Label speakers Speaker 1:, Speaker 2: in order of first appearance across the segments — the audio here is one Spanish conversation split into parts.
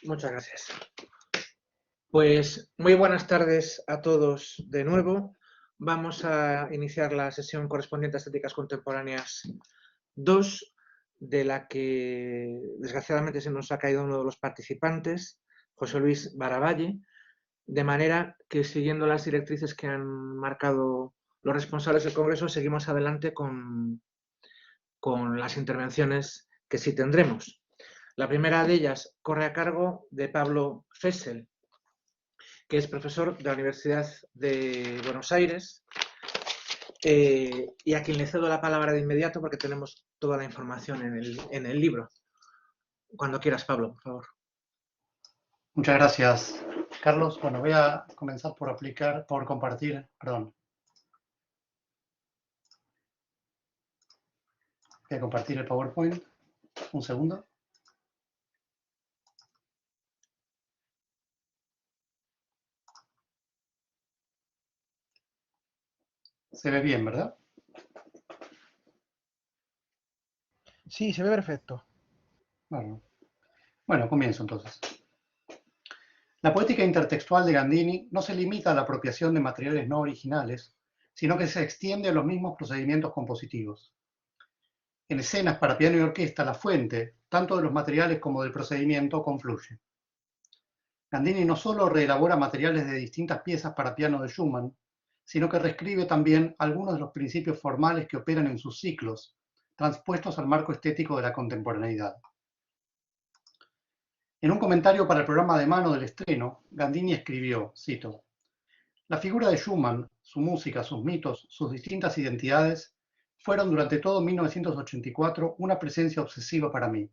Speaker 1: Muchas gracias. Pues muy buenas tardes a todos de nuevo. Vamos a iniciar la sesión correspondiente a Estéticas Contemporáneas 2, de la que desgraciadamente se nos ha caído uno de los participantes, José Luis Baravalle, de manera que siguiendo las directrices que han marcado los responsables del Congreso, seguimos adelante con las intervenciones que sí tendremos. La primera de ellas corre a cargo de Pablo Fessel, que es profesor de la Universidad de Buenos Aires, y a quien le cedo la palabra de inmediato porque tenemos toda la información en el libro. Cuando quieras, Pablo, por favor.
Speaker 2: Muchas gracias, Carlos. Bueno, voy a comenzar por compartir, perdón. Voy a compartir el PowerPoint. Un segundo. Se ve bien, ¿verdad?
Speaker 3: Sí, se ve perfecto.
Speaker 2: Bueno, comienzo entonces. La poética intertextual de Gandini no se limita a la apropiación de materiales no originales, sino que se extiende a los mismos procedimientos compositivos. En escenas para piano y orquesta, la fuente, tanto de los materiales como del procedimiento, confluye. Gandini no solo reelabora materiales de distintas piezas para piano de Schumann, sino que reescribe también algunos de los principios formales que operan en sus ciclos, transpuestos al marco estético de la contemporaneidad. En un comentario para el programa de mano del estreno, Gandini escribió, cito, «La figura de Schumann, su música, sus mitos, sus distintas identidades, fueron durante todo 1984 una presencia obsesiva para mí,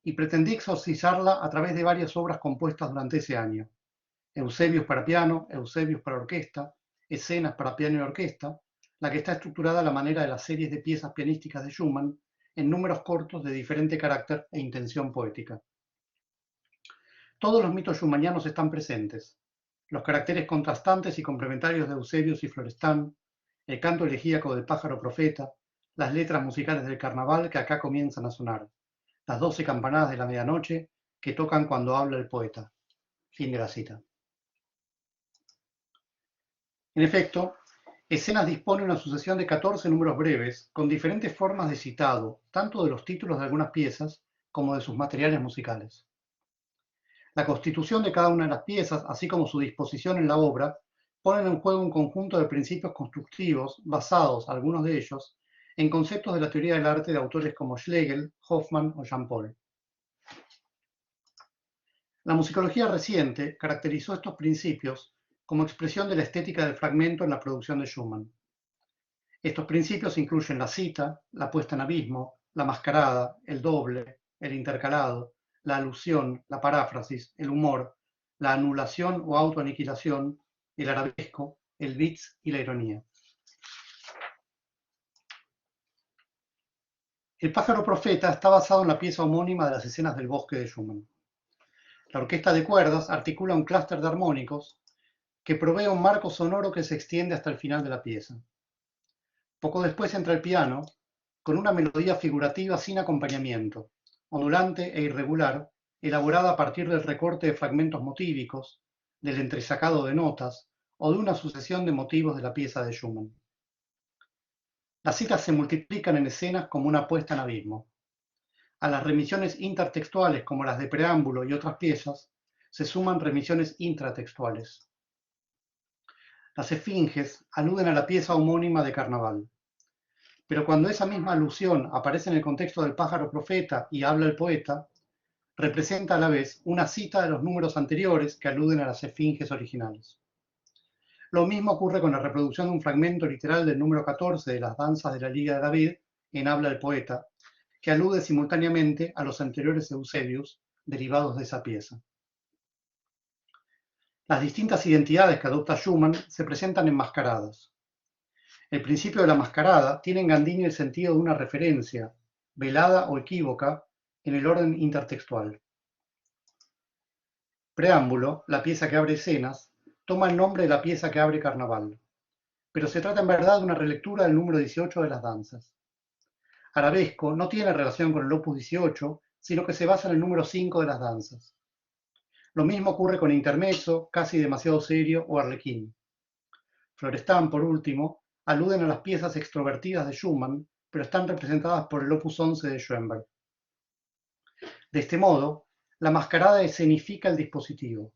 Speaker 2: y pretendí exorcizarla a través de varias obras compuestas durante ese año. Eusebius para piano, Eusebius para orquesta, escenas para piano y orquesta, la que está estructurada a la manera de las series de piezas pianísticas de Schumann en números cortos de diferente carácter e intención poética. Todos los mitos schumannianos están presentes, los caracteres contrastantes y complementarios de Eusebius y Florestan, el canto elegíaco del pájaro profeta, las letras musicales del carnaval que acá comienzan a sonar, las 12 campanadas de la medianoche que tocan cuando habla el poeta». Fin de la cita. En efecto, Escenas dispone una sucesión de 14 números breves, con diferentes formas de citado, tanto de los títulos de algunas piezas como de sus materiales musicales. La constitución de cada una de las piezas, así como su disposición en la obra, ponen en juego un conjunto de principios constructivos basados, algunos de ellos, en conceptos de la teoría del arte de autores como Schlegel, Hoffmann o Jean Paul. La musicología reciente caracterizó estos principios como expresión de la estética del fragmento en la producción de Schumann. Estos principios incluyen la cita, la puesta en abismo, la mascarada, el doble, el intercalado, la alusión, la paráfrasis, el humor, la anulación o autoaniquilación, el arabesco, el witz y la ironía. El pájaro profeta está basado en la pieza homónima de las escenas del bosque de Schumann. La orquesta de cuerdas articula un clúster de armónicos que provee un marco sonoro que se extiende hasta el final de la pieza. Poco después entra el piano, con una melodía figurativa sin acompañamiento, ondulante e irregular, elaborada a partir del recorte de fragmentos motívicos, del entresacado de notas o de una sucesión de motivos de la pieza de Schumann. Las citas se multiplican en escenas como una puesta en abismo. A las remisiones intertextuales, como las de preámbulo y otras piezas, se suman remisiones intratextuales. Las esfinges aluden a la pieza homónima de Carnaval. Pero cuando esa misma alusión aparece en el contexto del pájaro profeta y habla el poeta, representa a la vez una cita de los números anteriores que aluden a las esfinges originales. Lo mismo ocurre con la reproducción de un fragmento literal del número 14 de las danzas de la Liga de David en habla el poeta, que alude simultáneamente a los anteriores Eusebius derivados de esa pieza. Las distintas identidades que adopta Schumann se presentan enmascaradas. El principio de la mascarada tiene en Gandini el sentido de una referencia, velada o equívoca, en el orden intertextual. Preámbulo, la pieza que abre escenas, toma el nombre de la pieza que abre Carnaval, pero se trata en verdad de una relectura del número 18 de las danzas. Arabesco no tiene relación con el opus 18, sino que se basa en el número 5 de las danzas. Lo mismo ocurre con intermezzo, casi demasiado serio o arlequín. Florestan, por último, aluden a las piezas extrovertidas de Schumann, pero están representadas por el opus 11 de Schoenberg. De este modo, la mascarada escenifica el dispositivo.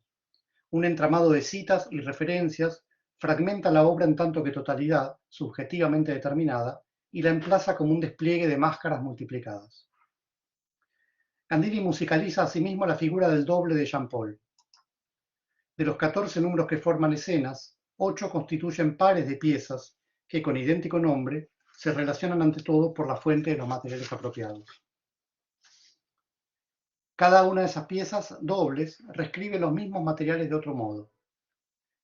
Speaker 2: Un entramado de citas y referencias fragmenta la obra en tanto que totalidad, subjetivamente determinada, y la emplaza como un despliegue de máscaras multiplicadas. Gandini musicaliza asimismo la figura del doble de Jean-Paul. De los 14 números que forman escenas, 8 constituyen pares de piezas que, con idéntico nombre, se relacionan ante todo por la fuente de los materiales apropiados. Cada una de esas piezas dobles reescribe los mismos materiales de otro modo.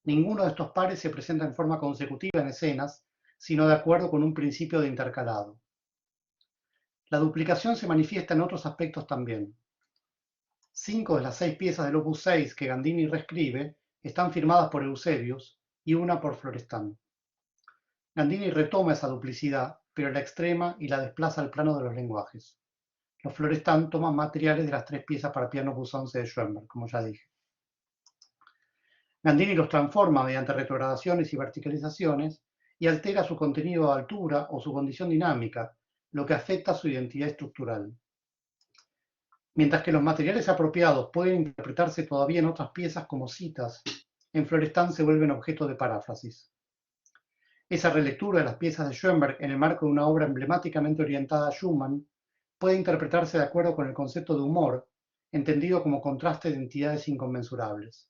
Speaker 2: Ninguno de estos pares se presenta en forma consecutiva en escenas, sino de acuerdo con un principio de intercalado. La duplicación se manifiesta en otros aspectos también. 5 de las 6 piezas del opus 6 que Gandini reescribe están firmadas por Eusebius y una por Florestan. Gandini retoma esa duplicidad, pero la extrema y la desplaza al plano de los lenguajes. Los Florestan toman materiales de las 3 piezas para piano opus 11 de Schoenberg, como ya dije. Gandini los transforma mediante retrogradaciones y verticalizaciones y altera su contenido de altura o su condición dinámica, lo que afecta su identidad estructural. Mientras que los materiales apropiados pueden interpretarse todavía en otras piezas como citas, en Florestan se vuelven objeto de paráfrasis. Esa relectura de las piezas de Schoenberg en el marco de una obra emblemáticamente orientada a Schumann puede interpretarse de acuerdo con el concepto de humor, entendido como contraste de entidades inconmensurables.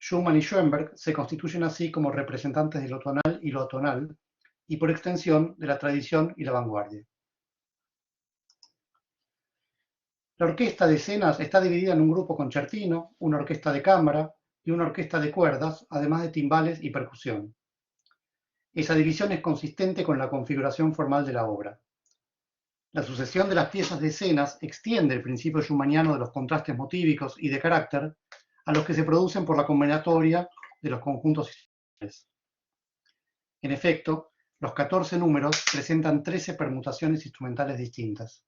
Speaker 2: Schumann y Schoenberg se constituyen así como representantes de lo tonal y lo atonal, y por extensión de la tradición y la vanguardia. La orquesta de escenas está dividida en un grupo concertino, una orquesta de cámara y una orquesta de cuerdas, además de timbales y percusión. Esa división es consistente con la configuración formal de la obra. La sucesión de las piezas de escenas extiende el principio schumanniano de los contrastes motívicos y de carácter a los que se producen por la combinatoria de los conjuntos instrumentales. En efecto, los 14 números presentan 13 permutaciones instrumentales distintas.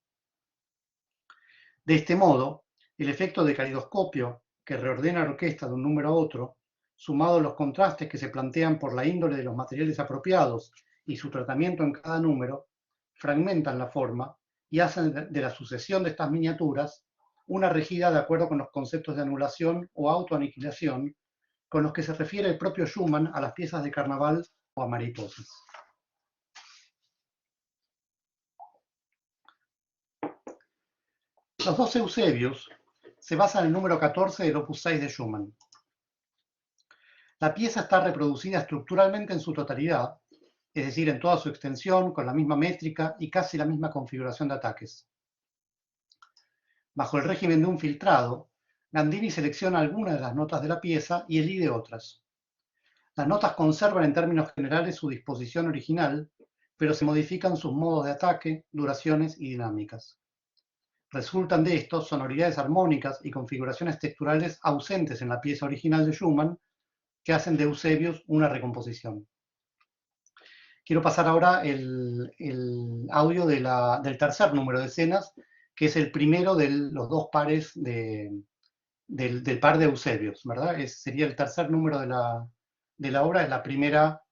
Speaker 2: De este modo, el efecto de calidoscopio, que reordena la orquesta de un número a otro, sumado a los contrastes que se plantean por la índole de los materiales apropiados y su tratamiento en cada número, fragmentan la forma y hacen de la sucesión de estas miniaturas una regida de acuerdo con los conceptos de anulación o autoaniquilación con los que se refiere el propio Schumann a las piezas de carnaval o a mariposas. Los 2 Eusebius se basan en el número 14 del opus 6 de Schumann. La pieza está reproducida estructuralmente en su totalidad, es decir, en toda su extensión, con la misma métrica y casi la misma configuración de ataques. Bajo el régimen de un filtrado, Gandini selecciona algunas de las notas de la pieza y elide otras. Las notas conservan en términos generales su disposición original, pero se modifican sus modos de ataque, duraciones y dinámicas. Resultan de esto sonoridades armónicas y configuraciones texturales ausentes en la pieza original de Schumann, que hacen de Eusebius una recomposición. Quiero pasar ahora el audio del tercer número de escenas, que es el primero de los 2 pares del par de Eusebius, ¿verdad? Sería el tercer número de la obra, es la primera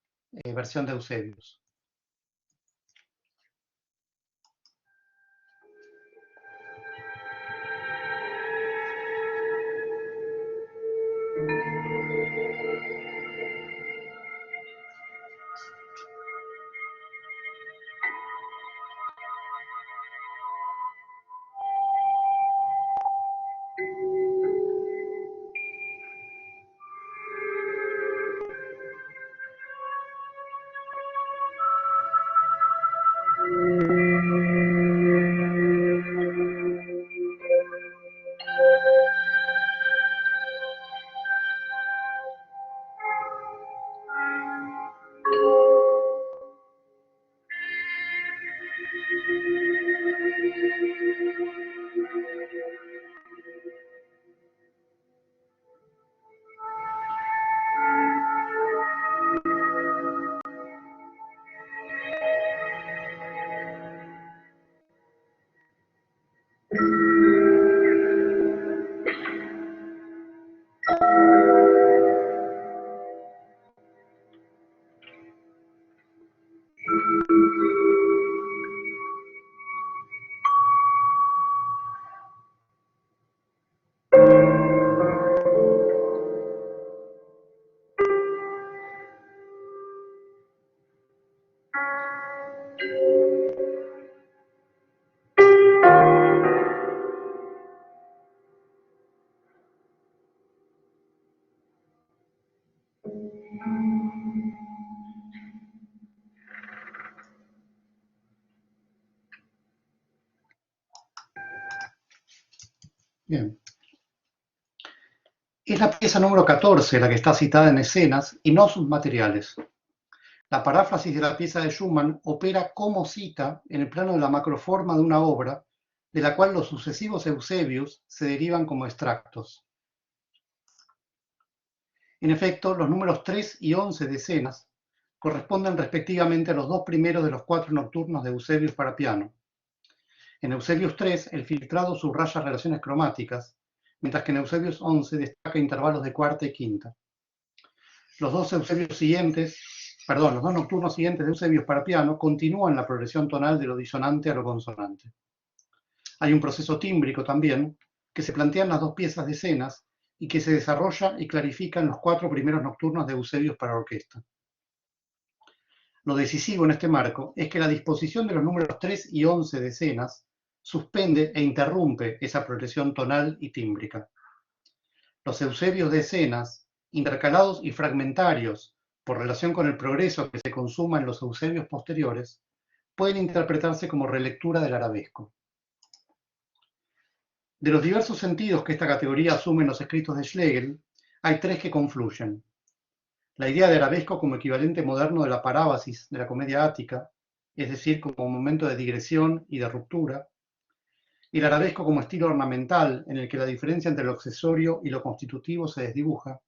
Speaker 2: versión de Eusebius. Bien. Es la pieza número 14 la que está citada en escenas y no sus materiales. La paráfrasis de la pieza de Schumann opera como cita en el plano de la macroforma de una obra, de la cual los sucesivos Eusebius se derivan como extractos. En efecto, los números 3 y 11 de escenas corresponden respectivamente a los dos primeros de los 4 nocturnos de Eusebius para piano. En Eusebius 3, el filtrado subraya relaciones cromáticas, mientras que en Eusebius 11 destaca intervalos de cuarta y quinta. Los dos nocturnos siguientes de Eusebius para piano continúan la progresión tonal de lo disonante a lo consonante. Hay un proceso tímbrico también, que se plantea en las dos piezas de escenas y que se desarrolla y clarifica en los 4 primeros nocturnos de Eusebius para orquesta. Lo decisivo en este marco es que la disposición de los números 3 y 11 de escenas suspende e interrumpe esa progresión tonal y tímbrica. Los Eusebios de escenas, intercalados y fragmentarios por relación con el progreso que se consuma en los Eusebios posteriores, pueden interpretarse como relectura del arabesco. De los diversos sentidos que esta categoría asume en los escritos de Schlegel, hay 3 que confluyen. La idea de arabesco como equivalente moderno de la parábasis de la comedia ática, es decir, como momento de digresión y de ruptura, y el arabesco como estilo ornamental en el que la diferencia entre lo accesorio y lo constitutivo se desdibuja,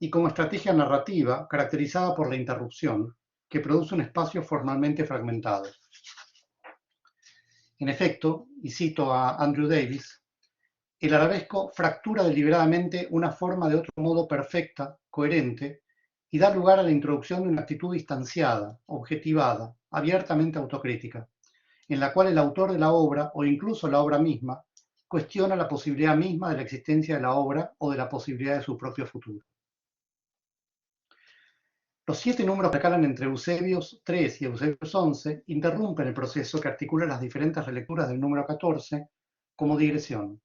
Speaker 2: y como estrategia narrativa caracterizada por la interrupción, que produce un espacio formalmente fragmentado. En efecto, y cito a Andrew Davis, el arabesco fractura deliberadamente una forma de otro modo perfecta, coherente, y da lugar a la introducción de una actitud distanciada, objetivada, abiertamente autocrítica, en la cual el autor de la obra, o incluso la obra misma, cuestiona la posibilidad misma de la existencia de la obra o de la posibilidad de su propio futuro. Los 7 números que calan entre Eusebius 3 y Eusebius 11 interrumpen el proceso que articula las diferentes relecturas del número 14 como digresión.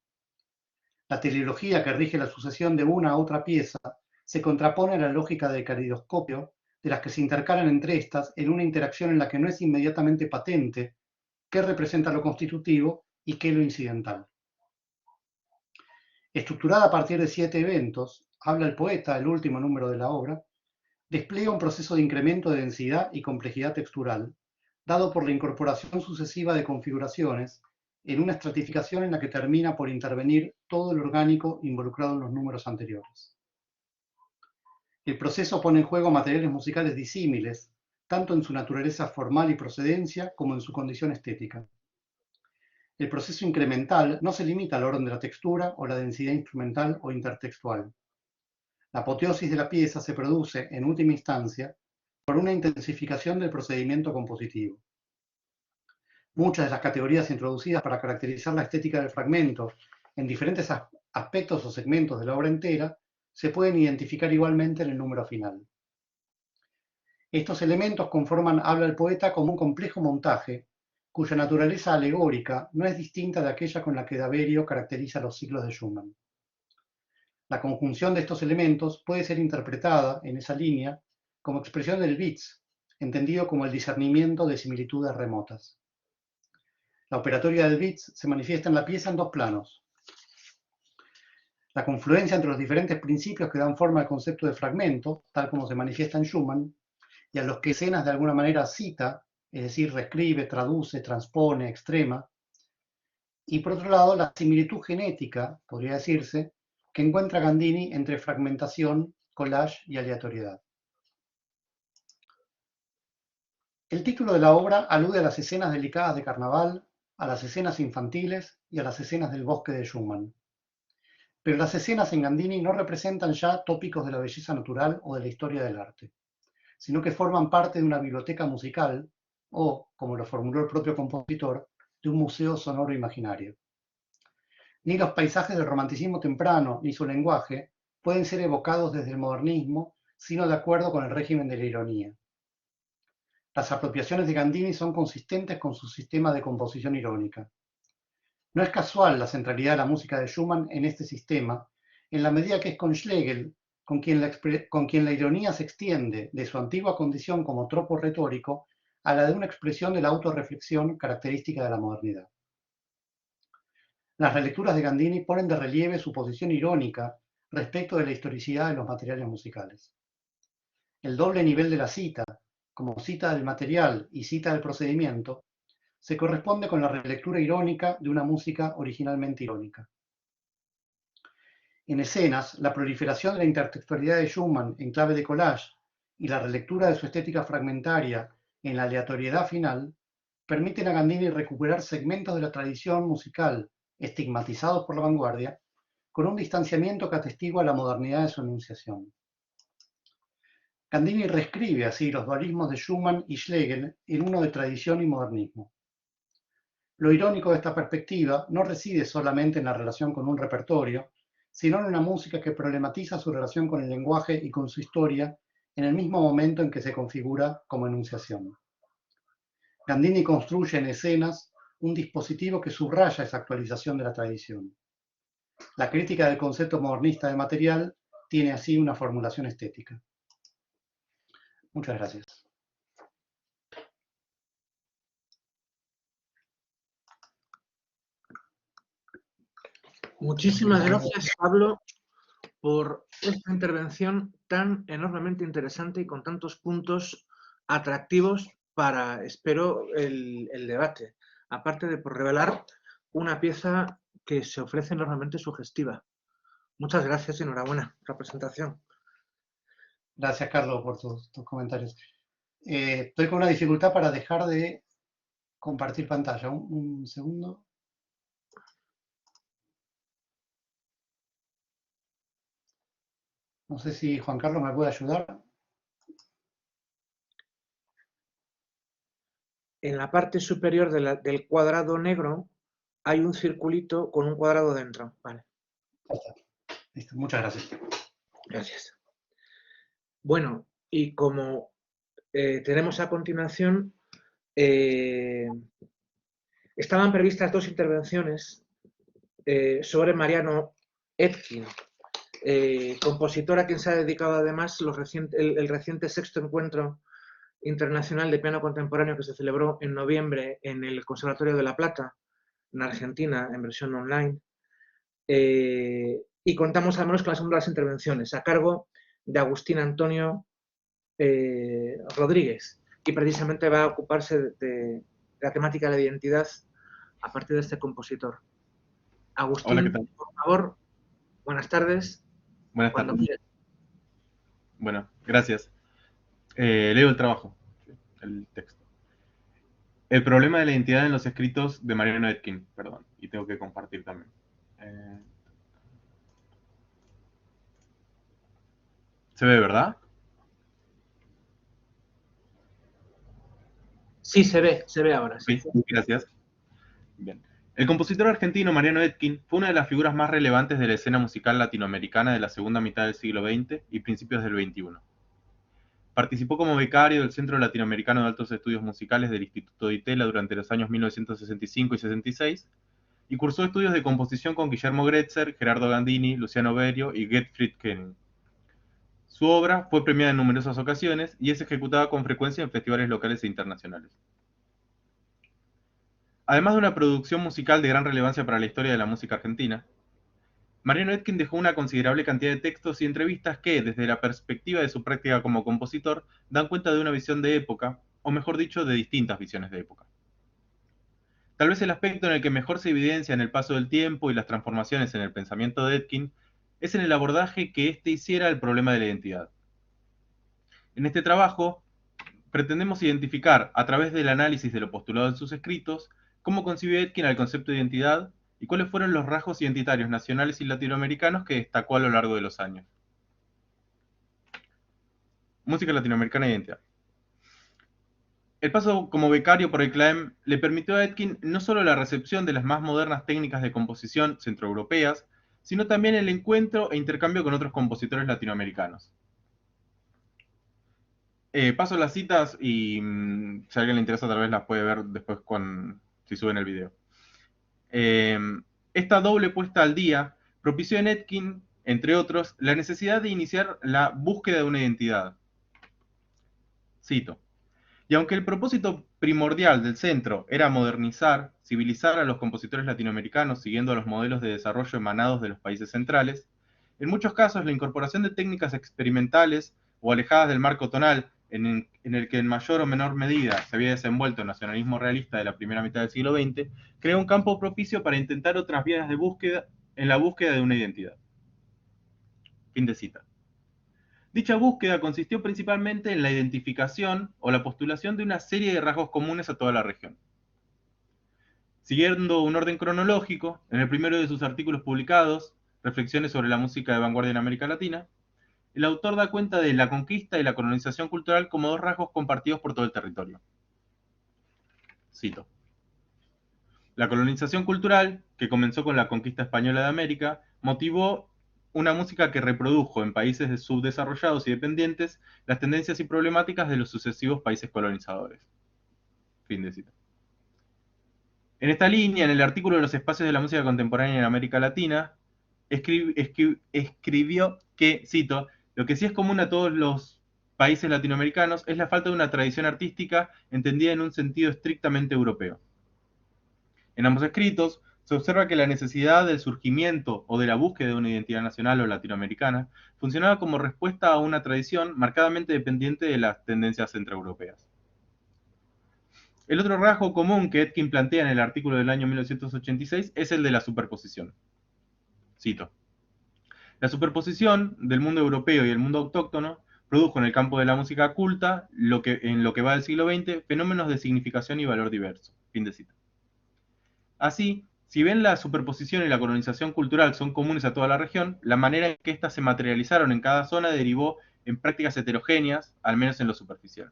Speaker 2: La teleología que rige la sucesión de una a otra pieza se contrapone a la lógica del caleidoscopio de las que se intercalan entre estas en una interacción en la que no es inmediatamente patente qué representa lo constitutivo y qué lo incidental. Estructurada a partir de 7 eventos, habla el poeta, el último número de la obra, despliega un proceso de incremento de densidad y complejidad textural, dado por la incorporación sucesiva de configuraciones en una estratificación en la que termina por intervenir todo el orgánico involucrado en los números anteriores. El proceso pone en juego materiales musicales disímiles, tanto en su naturaleza formal y procedencia como en su condición estética. El proceso incremental no se limita al orden de la textura o la densidad instrumental o intertextual. La apoteosis de la pieza se produce, en última instancia, por una intensificación del procedimiento compositivo. Muchas de las categorías introducidas para caracterizar la estética del fragmento en diferentes aspectos o segmentos de la obra entera se pueden identificar igualmente en el número final. Estos elementos conforman Habla el poeta como un complejo montaje cuya naturaleza alegórica no es distinta de aquella con la que Daverio caracteriza los ciclos de Schumann. La conjunción de estos elementos puede ser interpretada, en esa línea, como expresión del Witz, entendido como el discernimiento de similitudes remotas. La operatoria del Witz se manifiesta en la pieza en 2 planos. La confluencia entre los diferentes principios que dan forma al concepto de fragmento, tal como se manifiesta en Schumann, y a los que escenas de alguna manera cita, es decir, reescribe, traduce, transpone, extrema, y por otro lado la similitud genética, podría decirse, que encuentra Gandini entre fragmentación, collage y aleatoriedad. El título de la obra alude a las escenas delicadas de carnaval, a las escenas infantiles y a las escenas del bosque de Schumann. Pero las escenas en Gandini no representan ya tópicos de la belleza natural o de la historia del arte, sino que forman parte de una biblioteca musical o, como lo formuló el propio compositor, de un museo sonoro imaginario. Ni los paisajes del romanticismo temprano ni su lenguaje pueden ser evocados desde el modernismo, sino de acuerdo con el régimen de la ironía. Las apropiaciones de Gandini son consistentes con su sistema de composición irónica. No es casual la centralidad de la música de Schumann en este sistema, en la medida que es con Schlegel con quien la ironía se extiende de su antigua condición como tropo retórico a la de una expresión de la autorreflexión característica de la modernidad. Las relecturas de Gandini ponen de relieve su posición irónica respecto de la historicidad de los materiales musicales. El doble nivel de la cita, como cita del material y cita del procedimiento, se corresponde con la relectura irónica de una música originalmente irónica. En escenas, la proliferación de la intertextualidad de Schumann en clave de collage y la relectura de su estética fragmentaria en la aleatoriedad final permiten a Gandini recuperar segmentos de la tradición musical estigmatizados por la vanguardia, con un distanciamiento que atestigua la modernidad de su enunciación. Gandini reescribe así los dualismos de Schumann y Schlegel en uno de tradición y modernismo. Lo irónico de esta perspectiva no reside solamente en la relación con un repertorio, sino en una música que problematiza su relación con el lenguaje y con su historia en el mismo momento en que se configura como enunciación. Gandini construye en escenas un dispositivo que subraya esa actualización de la tradición. La crítica del concepto modernista de material tiene así una formulación estética. Muchas gracias.
Speaker 1: Muchísimas gracias, Pablo, por esta intervención tan enormemente interesante y con tantos puntos atractivos para, espero, el debate. Aparte de por revelar una pieza que se ofrece enormemente sugestiva. Muchas gracias y enhorabuena por la presentación.
Speaker 2: Gracias, Carlos, por tus comentarios. Estoy con una dificultad para dejar de compartir pantalla. Un segundo. No sé si Juan Carlos me puede ayudar.
Speaker 1: En la parte superior del cuadrado negro hay un circulito con un cuadrado dentro. Vale.
Speaker 2: Ya está. Listo. Muchas gracias.
Speaker 1: Gracias. Bueno, y como tenemos a continuación, estaban previstas dos intervenciones sobre Mariano Etkin, compositor a quien se ha dedicado además el reciente sexto encuentro internacional de piano contemporáneo que se celebró en noviembre en el Conservatorio de La Plata, en Argentina, en versión online. Y contamos al menos con la segunda de las intervenciones, a cargo de Agustín Antonio Rodríguez, y precisamente va a ocuparse de la temática de la identidad a partir de este compositor. Agustín,
Speaker 4: Hola, ¿qué tal?
Speaker 1: por favor, buenas tardes.
Speaker 4: Buenas tardes. Bueno, gracias. Leo el trabajo, el texto. El problema de la identidad en los escritos de Mariano Etkin, perdón, y tengo que compartir también. ¿Se ve, verdad?
Speaker 1: Sí, se ve ahora. Sí.
Speaker 4: Sí, gracias. Bien. El compositor argentino Mariano Etkin fue una de las figuras más relevantes de la escena musical latinoamericana de la segunda mitad del siglo XX y principios del XXI. Participó como becario del Centro Latinoamericano de Altos Estudios Musicales del Instituto de Itela durante los años 1965 y 66 y cursó estudios de composición con Guillermo Gretzer, Gerardo Gandini, Luciano Berio y Gottfried Kenning. Su obra fue premiada en numerosas ocasiones y es ejecutada con frecuencia en festivales locales e internacionales. Además de una producción musical de gran relevancia para la historia de la música argentina, Mariano Etkin dejó una considerable cantidad de textos y entrevistas que, desde la perspectiva de su práctica como compositor, dan cuenta de una visión de época, o mejor dicho, de distintas visiones de época. Tal vez el aspecto en el que mejor se evidencia en el paso del tiempo y las transformaciones en el pensamiento de Etkin es en el abordaje que éste hiciera al problema de la identidad. En este trabajo, pretendemos identificar, a través del análisis de lo postulado en sus escritos, cómo concibió Etkin al concepto de identidad y cuáles fueron los rasgos identitarios nacionales y latinoamericanos que destacó a lo largo de los años. Música latinoamericana e identidad. El paso como becario por el CLAEM le permitió a Etkin no solo la recepción de las más modernas técnicas de composición centroeuropeas, sino también el encuentro e intercambio con otros compositores latinoamericanos. Paso las citas y si a alguien le interesa tal vez las puede ver después si suben el video. Esta doble puesta al día propició en Etkin entre otros, la necesidad de iniciar la búsqueda de una identidad. Cito. Y aunque el propósito primordial del centro era modernizar, civilizar a los compositores latinoamericanos siguiendo los modelos de desarrollo emanados de los países centrales, en muchos casos la incorporación de técnicas experimentales o alejadas del marco tonal en el que en mayor o menor medida se había desenvuelto el nacionalismo realista de la primera mitad del siglo XX, creó un campo propicio para intentar otras vías de búsqueda en la búsqueda de una identidad. Fin de cita. Dicha búsqueda consistió principalmente en la identificación o la postulación de una serie de rasgos comunes a toda la región. Siguiendo un orden cronológico, en el primero de sus artículos publicados, Reflexiones sobre la música de vanguardia en América Latina, el autor da cuenta de la conquista y la colonización cultural como dos rasgos compartidos por todo el territorio. Cito. La colonización cultural, que comenzó con la conquista española de América, motivó una música que reprodujo en países subdesarrollados y dependientes las tendencias y problemáticas de los sucesivos países colonizadores. Fin de cita. En esta línea, en el artículo de los espacios de la música contemporánea en América Latina, escribió que, cito, lo que sí es común a todos los países latinoamericanos es la falta de una tradición artística entendida en un sentido estrictamente europeo. En ambos escritos, se observa que la necesidad del surgimiento o de la búsqueda de una identidad nacional o latinoamericana funcionaba como respuesta a una tradición marcadamente dependiente de las tendencias centroeuropeas. El otro rasgo común que Etkin plantea en el artículo del año 1986 es el de la superposición. Cito. La superposición del mundo europeo y el mundo autóctono produjo en el campo de la música culta, en lo que va del siglo XX, fenómenos de significación y valor diverso. Fin de cita. Así, si bien la superposición y la colonización cultural son comunes a toda la región, la manera en que éstas se materializaron en cada zona derivó en prácticas heterogéneas, al menos en lo superficial.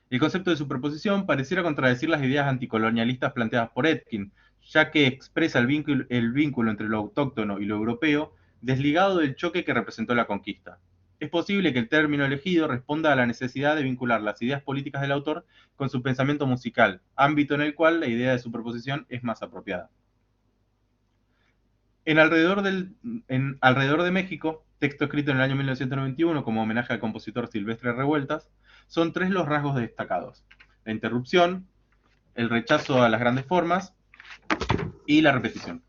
Speaker 4: El concepto de superposición pareciera contradecir las ideas anticolonialistas planteadas por Etkin, ya que expresa el vínculo entre lo autóctono y lo europeo, desligado del choque que representó la conquista. Es posible que el término elegido responda a la necesidad de vincular las ideas políticas del autor con su pensamiento musical, ámbito en el cual la idea de superposición es más apropiada. Alrededor de México, texto escrito en el año 1991 como homenaje al compositor Silvestre Revueltas, son tres los rasgos destacados: la interrupción, el rechazo a las grandes formas y la repetición.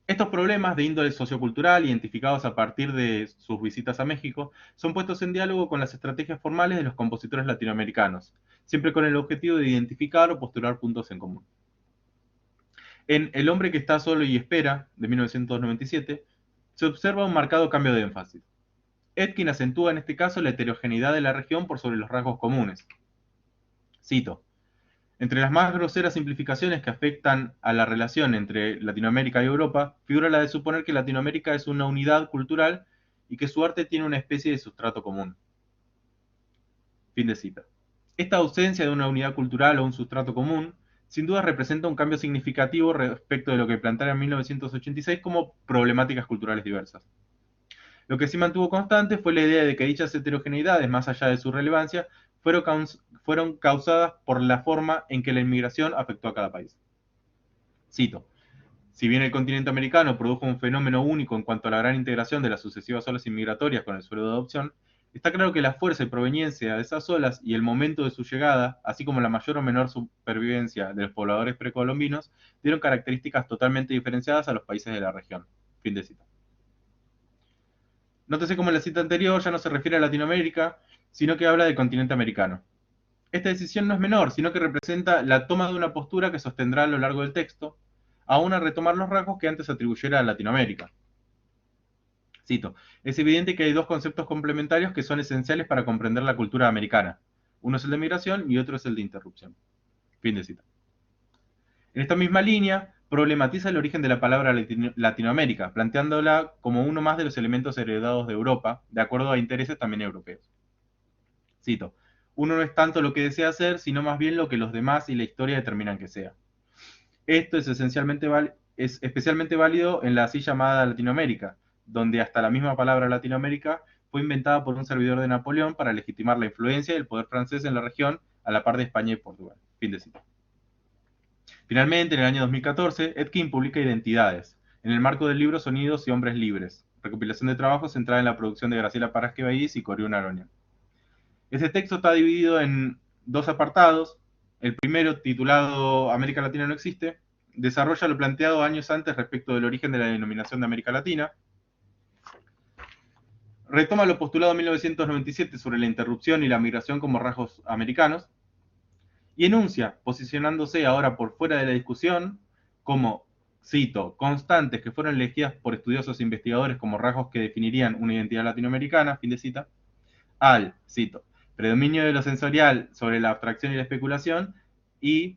Speaker 4: Estos problemas de índole sociocultural, identificados a partir de sus visitas a México, son puestos en diálogo con las estrategias formales de los compositores latinoamericanos, siempre con el objetivo de identificar o postular puntos en común. En El hombre que está solo y espera, de 1997, se observa un marcado cambio de énfasis. Etkin acentúa en este caso la heterogeneidad de la región por sobre los rasgos comunes. Cito. Entre las más groseras simplificaciones que afectan a la relación entre Latinoamérica y Europa, figura la de suponer que Latinoamérica es una unidad cultural y que su arte tiene una especie de sustrato común. Fin de cita. Esta ausencia de una unidad cultural o un sustrato común, sin duda representa un cambio significativo respecto de lo que planteara en 1986 como problemáticas culturales diversas. Lo que sí mantuvo constante fue la idea de que dichas heterogeneidades, más allá de su relevancia, fueron causadas por la forma en que la inmigración afectó a cada país. Cito. Si bien el continente americano produjo un fenómeno único en cuanto a la gran integración de las sucesivas olas inmigratorias con el suelo de adopción, está claro que la fuerza y proveniencia de esas olas y el momento de su llegada, así como la mayor o menor supervivencia de los pobladores precolombinos, dieron características totalmente diferenciadas a los países de la región. Fin de cita. Nótese como en la cita anterior ya no se refiere a Latinoamérica, sino que habla del continente americano. Esta decisión no es menor, sino que representa la toma de una postura que sostendrá a lo largo del texto, aún a retomar los rasgos que antes atribuyera a Latinoamérica. Cito, es evidente que hay dos conceptos complementarios que son esenciales para comprender la cultura americana. Uno es el de migración y otro es el de interrupción. Fin de cita. En esta misma línea, problematiza el origen de la palabra Latinoamérica, planteándola como uno más de los elementos heredados de Europa, de acuerdo a intereses también europeos. Cito, uno no es tanto lo que desea ser, sino más bien lo que los demás y la historia determinan que sea. Esto es especialmente válido en la así llamada Latinoamérica, donde hasta la misma palabra Latinoamérica fue inventada por un servidor de Napoleón para legitimar la influencia y el poder francés en la región a la par de España y Portugal. Fin de cita. Finalmente, en el año 2014, Etkin publica Identidades, en el marco del libro Sonidos y Hombres Libres, recopilación de trabajos centrada en la producción de Graciela Parasque Baiz y Coriú Aronia. Este texto está dividido en dos apartados. El primero, titulado América Latina no existe, desarrolla lo planteado años antes respecto del origen de la denominación de América Latina. Retoma lo postulado en 1997 sobre la interrupción y la migración como rasgos americanos. Y enuncia, posicionándose ahora por fuera de la discusión, como, cito, constantes que fueron elegidas por estudiosos e investigadores como rasgos que definirían una identidad latinoamericana, fin de cita, al, cito, predominio de lo sensorial sobre la abstracción y la especulación, y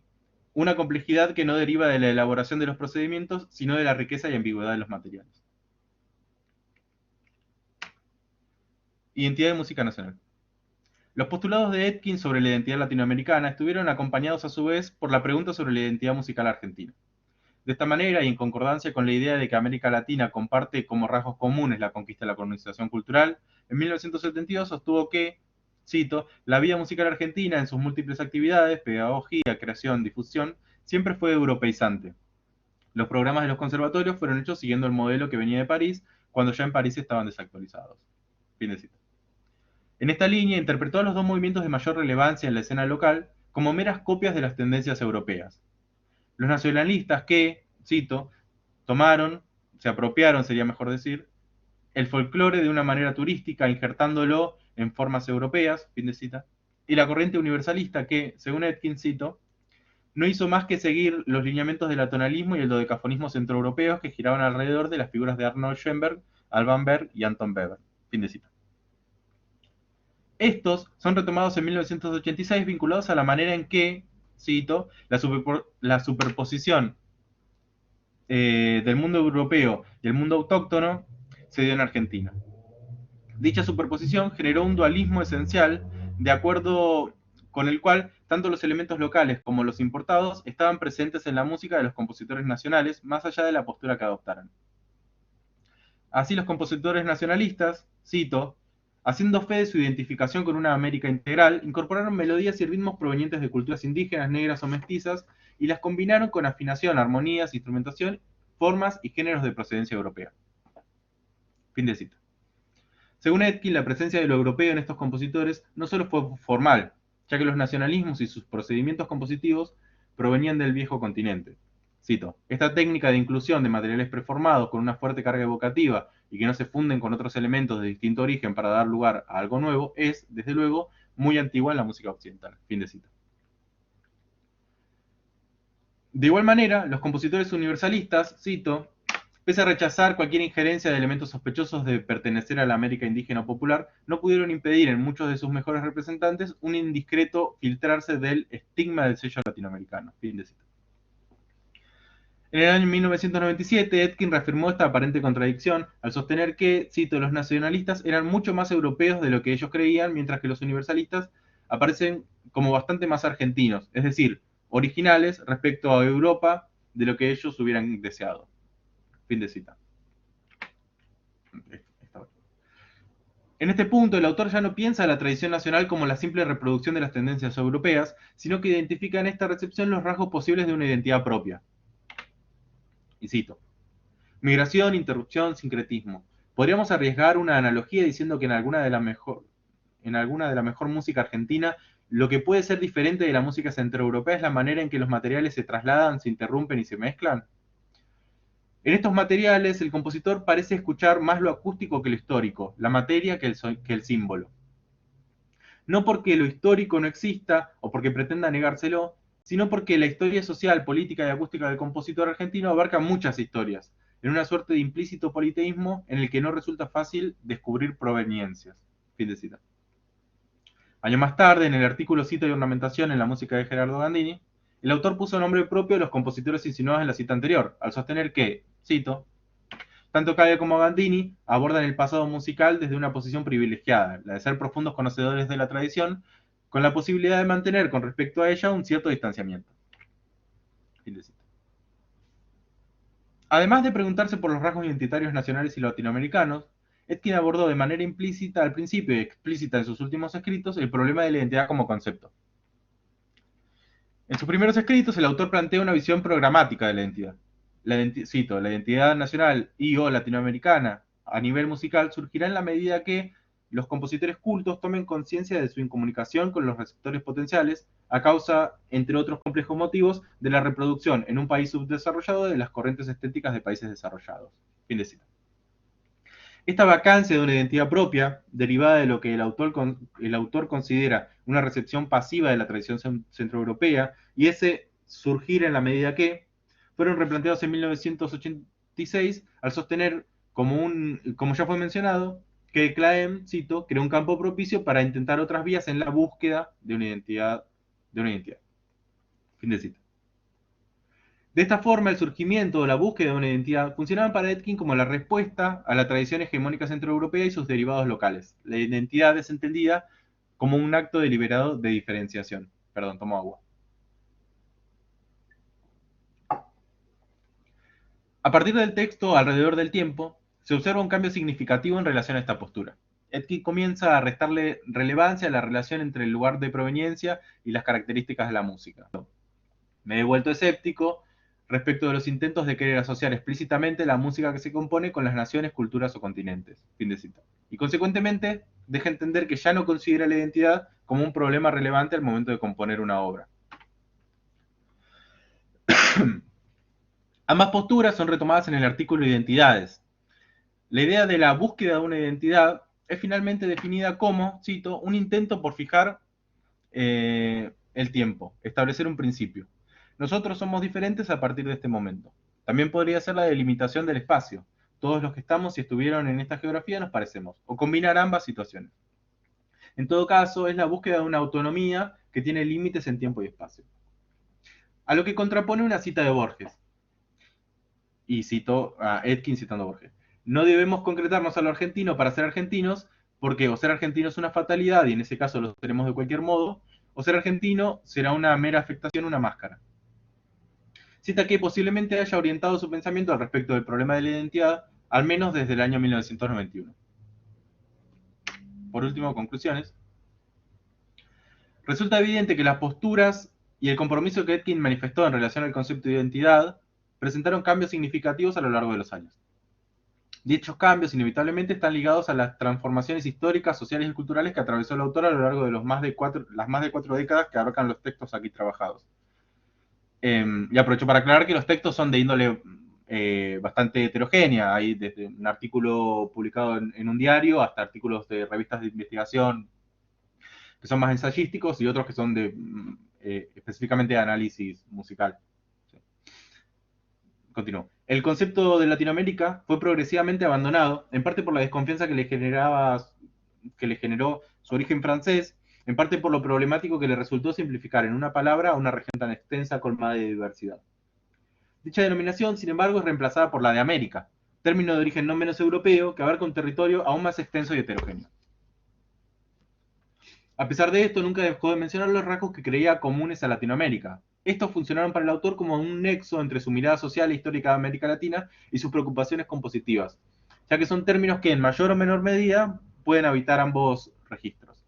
Speaker 4: una complejidad que no deriva de la elaboración de los procedimientos, sino de la riqueza y ambigüedad de los materiales. Identidad de música nacional. Los postulados de Etkin sobre la identidad latinoamericana estuvieron acompañados a su vez por la pregunta sobre la identidad musical argentina. De esta manera, y en concordancia con la idea de que América Latina comparte como rasgos comunes la conquista de la colonización cultural, en 1972 sostuvo que, cito, la vida musical argentina en sus múltiples actividades, pedagogía, creación, difusión, siempre fue europeizante. Los programas de los conservatorios fueron hechos siguiendo el modelo que venía de París, cuando ya en París estaban desactualizados. Fin de cita. En esta línea interpretó a los dos movimientos de mayor relevancia en la escena local como meras copias de las tendencias europeas. Los nacionalistas que, cito, tomaron, se apropiaron, sería mejor decir, el folclore de una manera turística, injertándolo en formas europeas, fin de cita, y la corriente universalista que, según Etkin, cito, no hizo más que seguir los lineamientos del atonalismo y el dodecafonismo centroeuropeos que giraban alrededor de las figuras de Arnold Schoenberg, Alban Berg y Anton Weber, fin de cita. Estos son retomados en 1986 vinculados a la manera en que, cito, la superposición del mundo europeo y el mundo autóctono se dio en Argentina. Dicha superposición generó un dualismo esencial, de acuerdo con el cual tanto los elementos locales como los importados estaban presentes en la música de los compositores nacionales, más allá de la postura que adoptaran. Así los compositores nacionalistas, cito, haciendo fe de su identificación con una América integral, incorporaron melodías y ritmos provenientes de culturas indígenas, negras o mestizas, y las combinaron con afinación, armonías, instrumentación, formas y géneros de procedencia europea. Fin de cita. Según Etkin, la presencia de lo europeo en estos compositores no solo fue formal, ya que los nacionalismos y sus procedimientos compositivos provenían del viejo continente. Cito, esta técnica de inclusión de materiales preformados con una fuerte carga evocativa y que no se funden con otros elementos de distinto origen para dar lugar a algo nuevo es, desde luego, muy antigua en la música occidental. Fin de cita. De igual manera, los compositores universalistas, cito, pese a rechazar cualquier injerencia de elementos sospechosos de pertenecer a la América indígena popular, no pudieron impedir en muchos de sus mejores representantes un indiscreto filtrarse del estigma del sello latinoamericano. Fin de cita. En el año 1997, Etkin reafirmó esta aparente contradicción al sostener que, cito, los nacionalistas eran mucho más europeos de lo que ellos creían, mientras que los universalistas aparecen como bastante más argentinos, es decir, originales respecto a Europa de lo que ellos hubieran deseado. Fin de cita. En este punto, el autor ya no piensa la tradición nacional como la simple reproducción de las tendencias europeas, sino que identifica en esta recepción los rasgos posibles de una identidad propia. Y cito, migración, interrupción, sincretismo. Podríamos arriesgar una analogía diciendo que en alguna de la mejor música argentina, lo que puede ser diferente de la música centroeuropea es la manera en que los materiales se trasladan, se interrumpen y se mezclan. En estos materiales, el compositor parece escuchar más lo acústico que lo histórico, la materia que el símbolo. No porque lo histórico no exista o porque pretenda negárselo, sino porque la historia social, política y acústica del compositor argentino abarca muchas historias, en una suerte de implícito politeísmo en el que no resulta fácil descubrir proveniencias. Fin de cita. Años más tarde, en el artículo Cita y ornamentación en la música de Gerardo Gandini, el autor puso nombre propio a los compositores insinuados en la cita anterior, al sostener que, cito, tanto Cavia como Gandini abordan el pasado musical desde una posición privilegiada, la de ser profundos conocedores de la tradición, con la posibilidad de mantener con respecto a ella un cierto distanciamiento. Fin de cita. Además de preguntarse por los rasgos identitarios nacionales y latinoamericanos, Etkin abordó de manera implícita al principio y explícita en sus últimos escritos el problema de la identidad como concepto. En sus primeros escritos, el autor plantea una visión programática de la identidad. cito, la identidad nacional y o latinoamericana a nivel musical surgirá en la medida que los compositores cultos tomen conciencia de su incomunicación con los receptores potenciales a causa, entre otros complejos motivos, de la reproducción en un país subdesarrollado de las corrientes estéticas de países desarrollados. Fin de cita. Esta vacancia de una identidad propia, derivada de lo que el autor considera una recepción pasiva de la tradición centroeuropea, y ese surgir en la medida que, fueron replanteados en 1986 al sostener, como ya fue mencionado, que Claem, cito, creó un campo propicio para intentar otras vías en la búsqueda de una identidad. Fin de cita. De esta forma, el surgimiento o la búsqueda de una identidad funcionaban para Etkin como la respuesta a la tradición hegemónica centroeuropea y sus derivados locales. La identidad es entendida como un acto deliberado de diferenciación. Perdón, tomo agua. A partir del texto, alrededor del tiempo, se observa un cambio significativo en relación a esta postura. Etkin comienza a restarle relevancia a la relación entre el lugar de proveniencia y las características de la música. Me he vuelto escéptico respecto de los intentos de querer asociar explícitamente la música que se compone con las naciones, culturas o continentes. Fin de cita. Y consecuentemente, deja entender que ya no considera la identidad como un problema relevante al momento de componer una obra. Ambas posturas son retomadas en el artículo Identidades. La idea de la búsqueda de una identidad es finalmente definida como, cito, un intento por fijar el tiempo, establecer un principio. Nosotros somos diferentes a partir de este momento. También podría ser la delimitación del espacio. Todos los que estamos y estuvieron en esta geografía nos parecemos, o combinar ambas situaciones. En todo caso, es la búsqueda de una autonomía que tiene límites en tiempo y espacio. A lo que contrapone una cita de Borges, y cito a Etkin citando a Borges. No debemos concretarnos a lo argentino para ser argentinos, porque o ser argentino es una fatalidad, y en ese caso lo seremos de cualquier modo, o ser argentino será una mera afectación, una máscara. Cita que posiblemente haya orientado su pensamiento al respecto del problema de la identidad, al menos desde el año 1991. Por último, conclusiones. Resulta evidente que las posturas y el compromiso que Etkin manifestó en relación al concepto de identidad presentaron cambios significativos a lo largo de los años. Dichos cambios inevitablemente están ligados a las transformaciones históricas, sociales y culturales que atravesó el autor a lo largo de las más de 4 décadas que abarcan los textos aquí trabajados. Y aprovecho para aclarar que los textos son de índole bastante heterogénea. Hay desde un artículo publicado en un diario hasta artículos de revistas de investigación que son más ensayísticos y otros que son específicamente de análisis musical. Sí. Continúo. El concepto de Latinoamérica fue progresivamente abandonado, en parte por la desconfianza que le generó su origen francés, en parte por lo problemático que le resultó simplificar en una palabra a una región tan extensa colmada de diversidad. Dicha denominación, sin embargo, es reemplazada por la de América, término de origen no menos europeo que abarca un territorio aún más extenso y heterogéneo. A pesar de esto, nunca dejó de mencionar los rasgos que creía comunes a Latinoamérica. Estos funcionaron para el autor como un nexo entre su mirada social e histórica de América Latina y sus preocupaciones compositivas, ya que son términos que en mayor o menor medida pueden habitar ambos registros.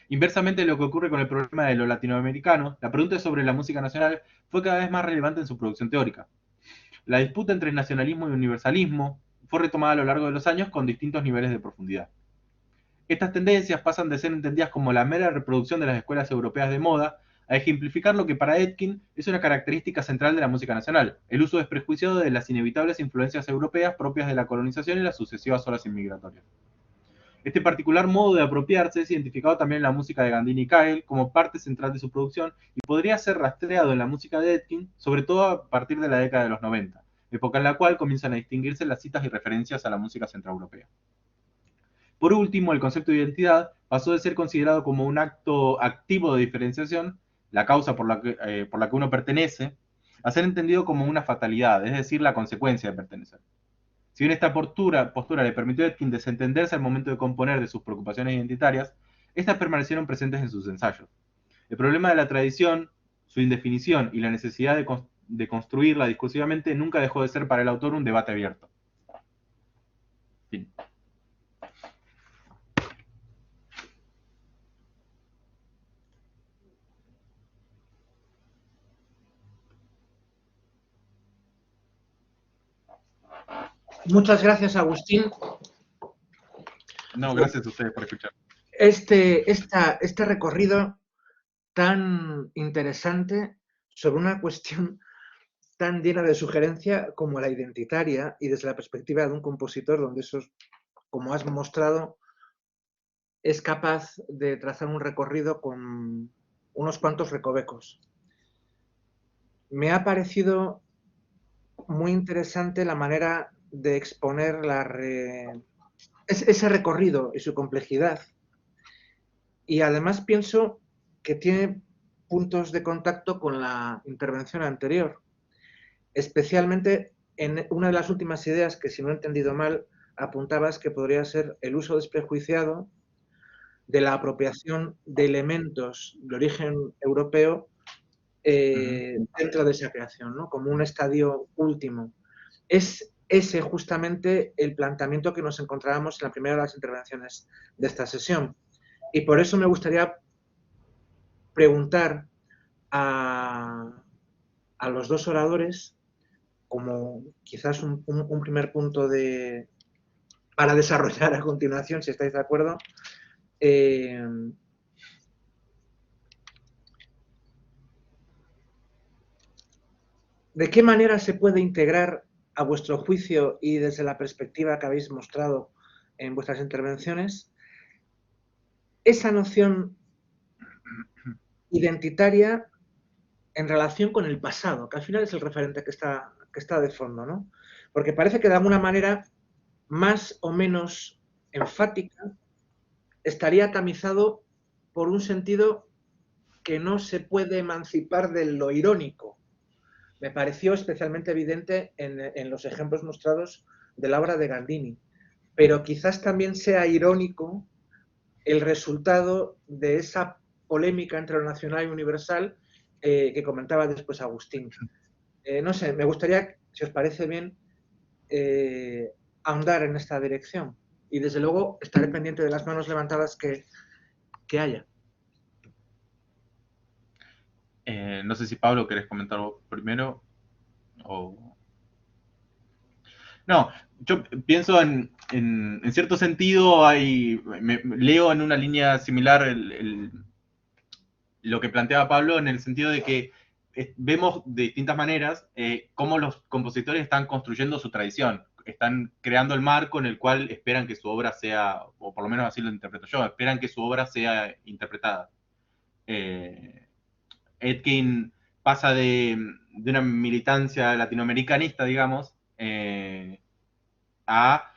Speaker 4: Inversamente a lo que ocurre con el problema de lo latinoamericano, la pregunta sobre la música nacional fue cada vez más relevante en su producción teórica. La disputa entre nacionalismo y universalismo fue retomada a lo largo de los años con distintos niveles de profundidad. Estas tendencias pasan de ser entendidas como la mera reproducción de las escuelas europeas de moda a ejemplificar lo que para Etkin es una característica central de la música nacional, el uso desprejuiciado de las inevitables influencias europeas propias de la colonización y las sucesivas olas inmigratorias. Este particular modo de apropiarse es identificado también en la música de Gandini y Kyle como parte central de su producción y podría ser rastreado en la música de Etkin, sobre todo a partir de la década de los 90, época en la cual comienzan a distinguirse las citas y referencias a la música centroeuropea. Por último, el concepto de identidad pasó de ser considerado como un acto activo de diferenciación, la causa por la que uno pertenece, a ser entendido como una fatalidad, es decir, la consecuencia de pertenecer. Si bien esta postura le permitió a Etkin desentenderse al momento de componer de sus preocupaciones identitarias, estas permanecieron presentes en sus ensayos. El problema de la tradición, su indefinición y la necesidad de construirla discursivamente nunca dejó de ser para el autor un debate abierto. Fin.
Speaker 1: Muchas gracias, Agustín.
Speaker 4: No, gracias a ustedes por escuchar.
Speaker 1: Este recorrido tan interesante sobre una cuestión tan llena de sugerencia como la identitaria y desde la perspectiva de un compositor donde eso, como has mostrado, es capaz de trazar un recorrido con unos cuantos recovecos. Me ha parecido muy interesante la manera de exponer ese recorrido y su complejidad. Y además pienso que tiene puntos de contacto con la intervención anterior, especialmente en una de las últimas ideas que, si no he entendido mal, apuntabas que podría ser el uso desprejuiciado de la apropiación de elementos de origen europeo dentro de esa creación, ¿no? Como un estadio último. Es ese justamente el planteamiento que nos encontrábamos en la primera de las intervenciones de esta sesión. Y por eso me gustaría preguntar a los dos oradores, como quizás un primer punto para desarrollar a continuación, si estáis de acuerdo, ¿de qué manera se puede integrar, a vuestro juicio y desde la perspectiva que habéis mostrado en vuestras intervenciones, esa noción identitaria en relación con el pasado, que al final es el referente que está de fondo, ¿no? Porque parece que de alguna manera, más o menos enfática, estaría tamizado por un sentido que no se puede emancipar de lo irónico. Me pareció especialmente evidente en los ejemplos mostrados de la obra de Gandini. Pero quizás también sea irónico el resultado de esa polémica entre lo nacional y universal que comentaba después Agustín. No sé, me gustaría, si os parece bien, ahondar en esta dirección. Y desde luego estaré pendiente de las manos levantadas que haya.
Speaker 4: No sé si Pablo querés comentar vos primero o... No, yo pienso en cierto sentido, leo en una línea similar lo que planteaba Pablo en el sentido de que vemos de distintas maneras cómo los compositores están construyendo su tradición, están creando el marco en el cual esperan que su obra sea, o por lo menos así lo interpreto yo, esperan que su obra sea interpretada. Etkin pasa de una militancia latinoamericanista, digamos, a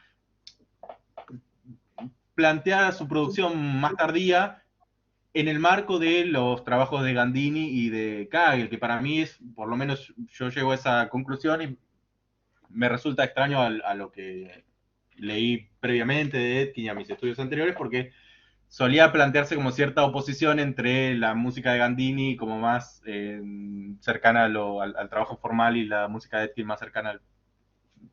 Speaker 4: plantear su producción más tardía en el marco de los trabajos de Gandini y de Kagel, que para mí es, por lo menos yo llego a esa conclusión y me resulta extraño a lo que leí previamente de Etkin y a mis estudios anteriores, porque solía plantearse como cierta oposición entre la música de Gandini como más cercana al trabajo formal y la música de Etkin más cercana al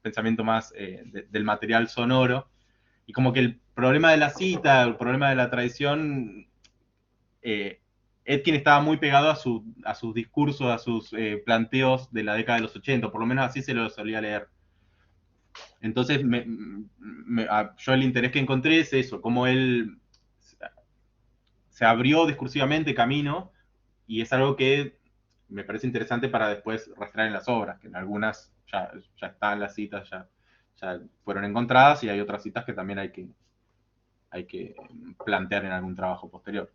Speaker 4: pensamiento más del material sonoro. Y como que el problema de la cita, el problema de la tradición, Etkin estaba muy pegado a sus discursos, a sus planteos de la década de los 80, por lo menos así se lo solía leer. Entonces, yo el interés que encontré es eso, cómo él se abrió discursivamente camino, y es algo que me parece interesante para después rastrear en las obras, que en algunas ya están las citas, ya fueron encontradas, y hay otras citas que también hay que plantear en algún trabajo posterior.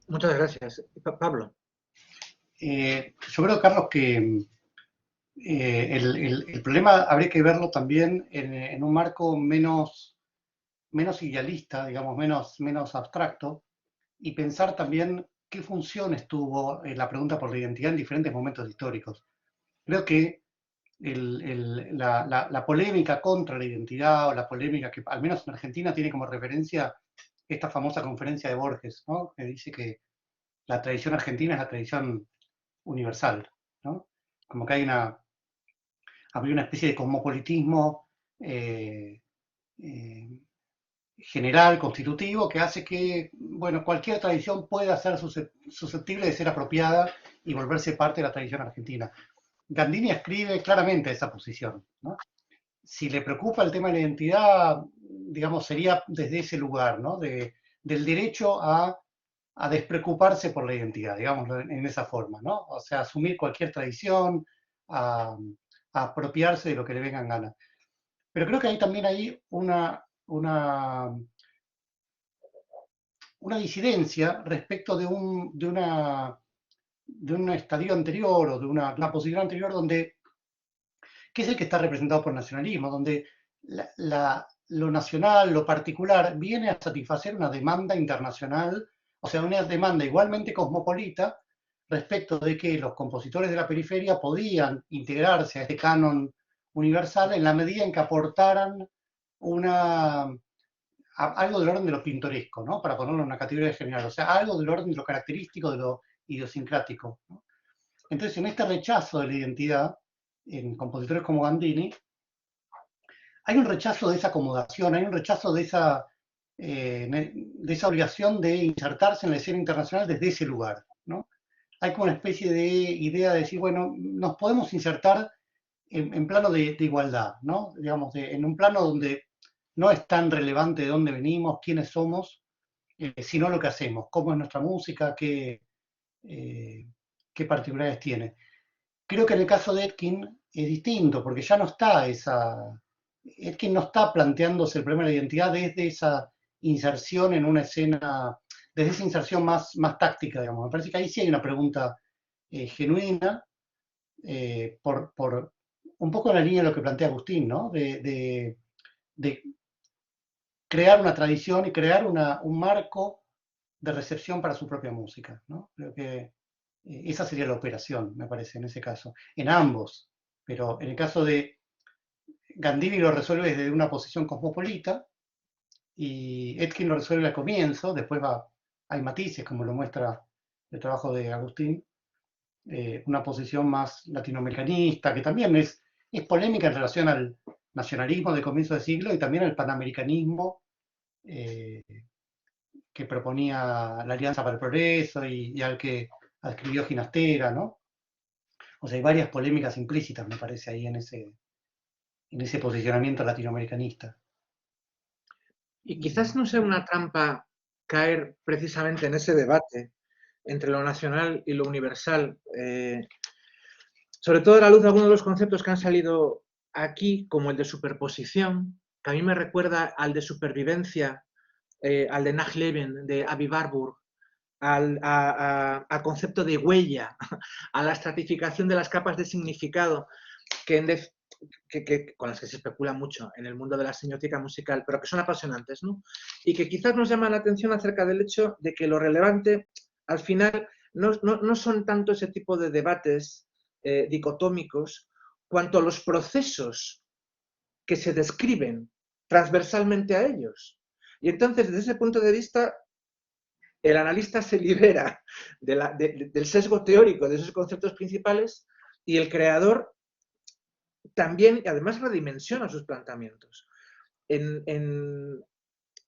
Speaker 1: Muchas gracias. Pablo.
Speaker 2: Yo creo, Carlos, que el problema habría que verlo también en un marco menos idealista, digamos, menos abstracto, y pensar también qué funciones tuvo la pregunta por la identidad en diferentes momentos históricos. Creo que la polémica contra la identidad, o la polémica que al menos en Argentina tiene como referencia esta famosa conferencia de Borges, ¿no? Que dice que la tradición argentina es la tradición universal, ¿no? Como que había una especie de cosmopolitismo general, constitutivo, que hace que, bueno, cualquier tradición pueda ser susceptible de ser apropiada y volverse parte de la tradición argentina. Gandini escribe claramente esa posición, ¿no? Si le preocupa el tema de la identidad, digamos, sería desde ese lugar, ¿no? Del derecho a despreocuparse por la identidad, digámoslo en esa forma, ¿no? O sea, asumir cualquier tradición, a apropiarse de lo que le vengan ganas. Pero creo que hay también ahí una disidencia respecto de un estadio anterior o de una posición anterior donde, que es el que está representado por el nacionalismo, donde lo nacional, lo particular, viene a satisfacer una demanda internacional, o sea, una demanda igualmente cosmopolita respecto de que los compositores de la periferia podían integrarse a este canon universal en la medida en que aportaran algo del orden de lo pintoresco, ¿no? Para ponerlo en una categoría general, o sea, algo del orden de lo característico, de lo idiosincrático, ¿no? Entonces, en este rechazo de la identidad, en compositores como Gandini, hay un rechazo de esa acomodación, hay un rechazo de esa obligación de insertarse en la escena internacional desde ese lugar, ¿no? Hay como una especie de idea de decir, bueno, nos podemos insertar en plano de igualdad, ¿no? Digamos, en un plano donde no es tan relevante de dónde venimos, quiénes somos, sino lo que hacemos, cómo es nuestra música, qué particularidades tiene. Creo que en el caso de Etkin es distinto, porque ya no está Etkin no está planteándose el problema de la identidad desde esa inserción en una escena, desde esa inserción más táctica, digamos. Me parece que ahí sí hay una pregunta genuina, por un poco en la línea de lo que plantea Agustín, ¿no? De crear una tradición y crear un marco de recepción para su propia música, ¿no? Creo que esa sería la operación, me parece, en ese caso. En ambos, pero en el caso de Gandini lo resuelve desde una posición cosmopolita y Etkin lo resuelve al comienzo, después hay matices, como lo muestra el trabajo de Agustín, una posición más latinoamericanista, que también es polémica en relación al nacionalismo de comienzo de siglo y también al panamericanismo que proponía la Alianza para el Progreso y al que adscribió Ginastera, ¿no? O sea, hay varias polémicas implícitas, me parece, ahí en ese posicionamiento latinoamericanista.
Speaker 1: Y quizás no sea una trampa caer precisamente en ese debate entre lo nacional y lo universal, sobre todo a la luz de algunos de los conceptos que han salido aquí, como el de superposición, que a mí me recuerda al de supervivencia, al de Nachleben, de Avi Warburg, al concepto de huella, a la estratificación de las capas de significado, con las que se especula mucho en el mundo de la semiótica musical, pero que son apasionantes, ¿no? Y que quizás nos llaman la atención acerca del hecho de que lo relevante, al final, no son tanto ese tipo de debates dicotómicos, cuanto los procesos que se describen transversalmente a ellos. Y entonces, desde ese punto de vista, el analista se libera del sesgo teórico de esos conceptos principales y el creador también, además, redimensiona sus planteamientos. En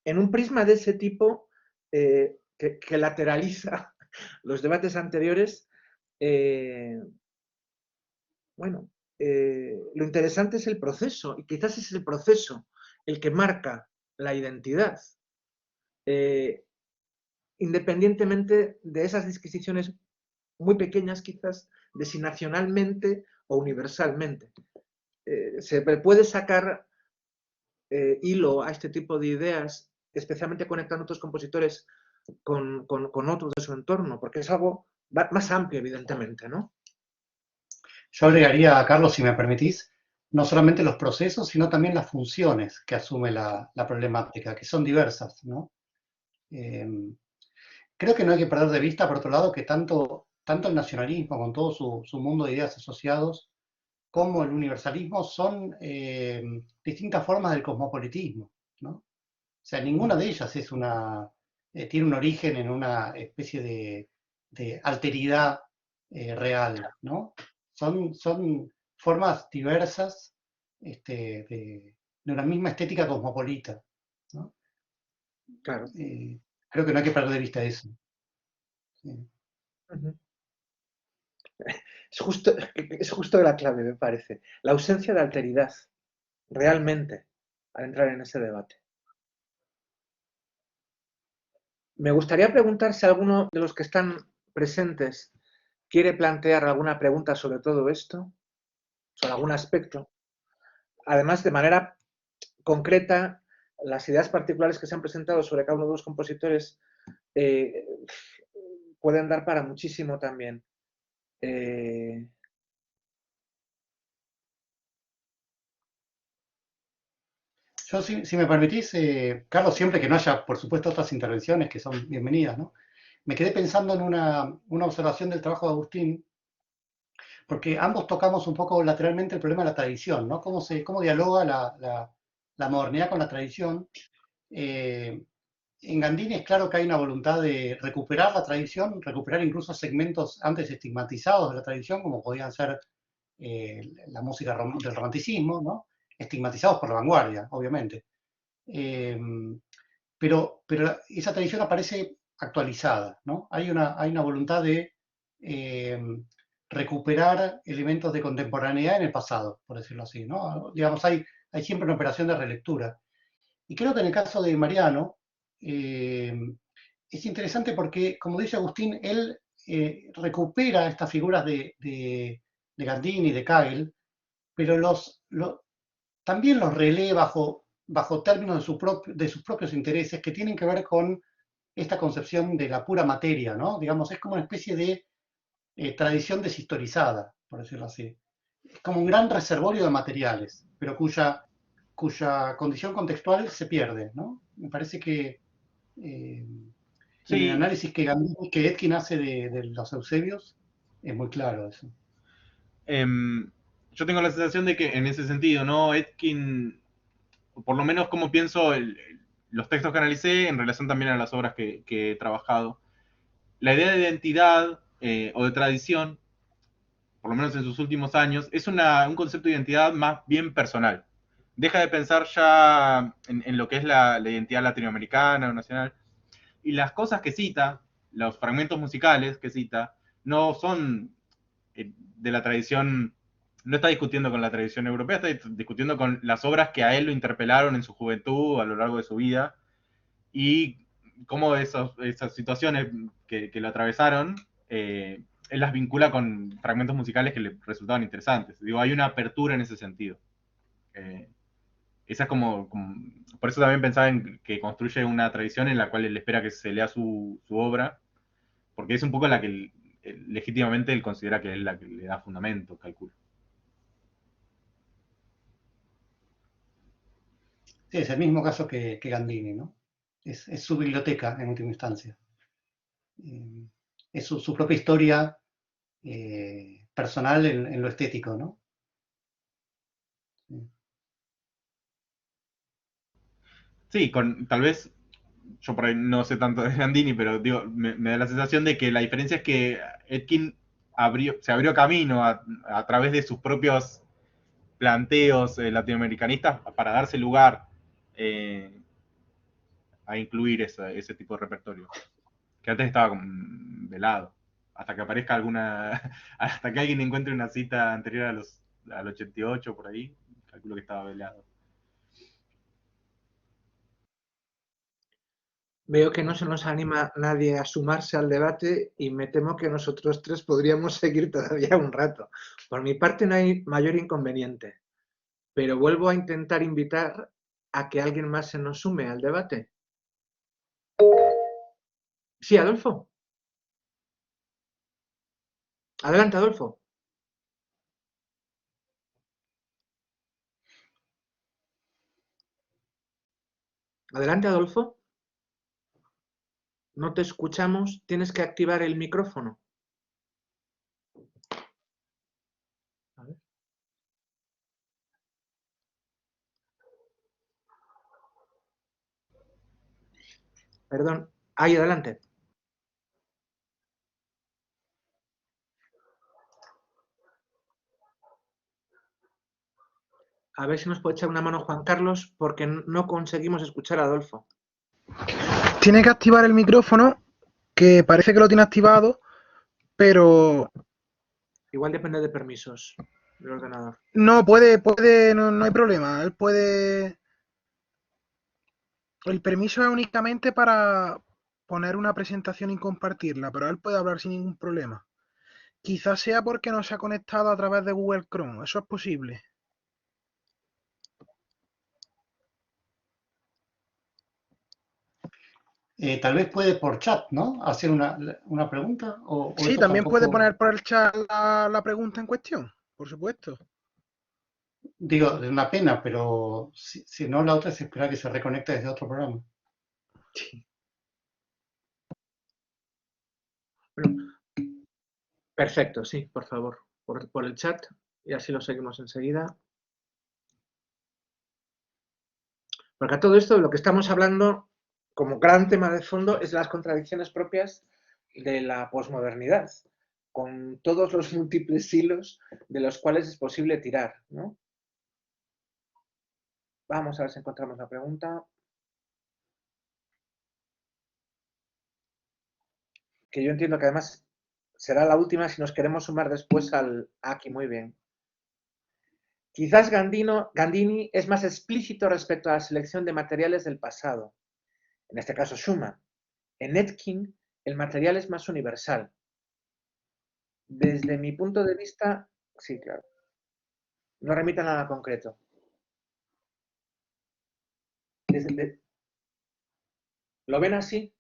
Speaker 1: un prisma de ese tipo, que lateraliza los debates anteriores, bueno, lo interesante es el proceso, y quizás es el proceso el que marca la identidad, independientemente de esas disquisiciones muy pequeñas, quizás, de si nacionalmente o universalmente. Se puede sacar hilo a este tipo de ideas, especialmente conectando otros compositores con otros de su entorno, porque es algo más amplio, evidentemente, ¿no?
Speaker 2: Yo agregaría, Carlos, si me permitís, no solamente los procesos, sino también las funciones que asume la problemática, que son diversas, ¿no? Creo que no hay que perder de vista, por otro lado, que tanto el nacionalismo, con todo su mundo de ideas asociados, como el universalismo son distintas formas del cosmopolitismo, ¿no? O sea, ninguna de ellas tiene un origen en una especie de alteridad real, ¿no? Son formas diversas de una misma estética cosmopolita, ¿no?
Speaker 1: Claro.
Speaker 2: Creo que no hay que perder de vista eso. Sí.
Speaker 1: Uh-huh. Es justo la clave, me parece. La ausencia de alteridad, realmente, al entrar en ese debate. Me gustaría preguntar si alguno de los que están presentes quiere plantear alguna pregunta sobre todo esto, sobre algún aspecto. Además, de manera concreta, las ideas particulares que se han presentado sobre cada uno de los compositores pueden dar para muchísimo también.
Speaker 2: Yo, si me permitís, Carlos, siempre que no haya, por supuesto, otras intervenciones que son bienvenidas, ¿no? Me quedé pensando en una observación del trabajo de Agustín, porque ambos tocamos un poco lateralmente el problema de la tradición, ¿no? Cómo dialoga la modernidad con la tradición. En Gandini es claro que hay una voluntad de recuperar la tradición, recuperar incluso segmentos antes estigmatizados de la tradición, como podían ser la música del romanticismo, ¿no? Estigmatizados por la vanguardia, obviamente. Pero esa tradición aparece actualizada, ¿no? Hay una voluntad de recuperar elementos de contemporaneidad en el pasado, por decirlo así, ¿no? Digamos, hay siempre una operación de relectura. Y creo que en el caso de Mariano, es interesante porque, como dice Agustín, él recupera estas figuras de Gandini, de Kagel, pero también los relee bajo términos de sus propios intereses que tienen que ver con esta concepción de la pura materia, ¿no? Digamos, es como una especie de tradición deshistorizada, por decirlo así. Es como un gran reservorio de materiales, pero cuya condición contextual se pierde, ¿no? Me parece que en el
Speaker 4: Sí,
Speaker 2: análisis que Etkin hace de los Eusebios es muy claro eso.
Speaker 4: yo tengo la sensación de que en ese sentido, ¿no? Etkin, por lo menos como pienso los textos que analicé en relación también a las obras que he trabajado, la idea de identidad o de tradición, por lo menos en sus últimos años, es un concepto de identidad más bien personal. Deja de pensar ya en lo que es la identidad latinoamericana o nacional, y las cosas que cita, los fragmentos musicales que cita, no son de la tradición, no está discutiendo con la tradición europea, está discutiendo con las obras que a él lo interpelaron en su juventud, a lo largo de su vida, y cómo esas situaciones que lo atravesaron, él las vincula con fragmentos musicales que le resultaban interesantes. Digo, hay una apertura en ese sentido. Esa es por eso también pensaba en que construye una tradición en la cual él espera que se lea su obra, porque es un poco la que legítimamente él considera que es la que le da fundamento, calculo.
Speaker 2: Sí, es el mismo caso que Gandini, ¿no? Es su biblioteca en última instancia. Es su propia historia personal en lo estético, ¿no?
Speaker 4: Sí, tal vez, yo por ahí no sé tanto de Gandini, pero digo, me da la sensación de que la diferencia es que Etkin se abrió camino a través de sus propios planteos latinoamericanistas para darse lugar a incluir ese tipo de repertorio, que antes estaba como velado, hasta que aparezca hasta que alguien encuentre una cita anterior al 88 por ahí, calculo que estaba velado.
Speaker 1: Veo que no se nos anima nadie a sumarse al debate y me temo que nosotros tres podríamos seguir todavía un rato. Por mi parte no hay mayor inconveniente, pero vuelvo a intentar invitar a que alguien más se nos sume al debate. Sí, Adolfo. Adelante, Adolfo. Adelante, Adolfo. No te escuchamos, tienes que activar el micrófono. A ver. Perdón, ahí adelante. A ver si nos puede echar una mano Juan Carlos, porque no conseguimos escuchar a Adolfo.
Speaker 3: Tiene que activar el micrófono, que parece que lo tiene activado, pero
Speaker 1: Igual depende de permisos del ordenador.
Speaker 3: No, no hay problema. Él puede. El permiso es únicamente para poner una presentación y compartirla, pero él puede hablar sin ningún problema. Quizás sea porque no se ha conectado a través de Google Chrome. Eso es posible.
Speaker 2: Tal vez puede por chat, ¿no? Hacer una pregunta o
Speaker 3: Sí,
Speaker 2: eso
Speaker 3: también puede
Speaker 2: tampoco,
Speaker 3: poner por el chat la pregunta en cuestión, por supuesto.
Speaker 2: digo, es una pena, pero si no, la otra es esperar que se reconecte desde otro programa.
Speaker 1: Bueno, perfecto, sí, por favor, por el chat y así lo seguimos enseguida. Porque a todo esto de lo que estamos hablando, como gran tema de fondo, es las contradicciones propias de la posmodernidad, con todos los múltiples hilos de los cuales es posible tirar, ¿no? Vamos a ver si encontramos la pregunta. Que yo entiendo que además será la última si nos queremos sumar después al aquí, muy bien. Quizás Gandini es más explícito respecto a la selección de materiales del pasado, en este caso Schumann. En Etkin, el material es más universal. Desde mi punto de vista, sí, claro. No remita a nada concreto. ¿Lo ven así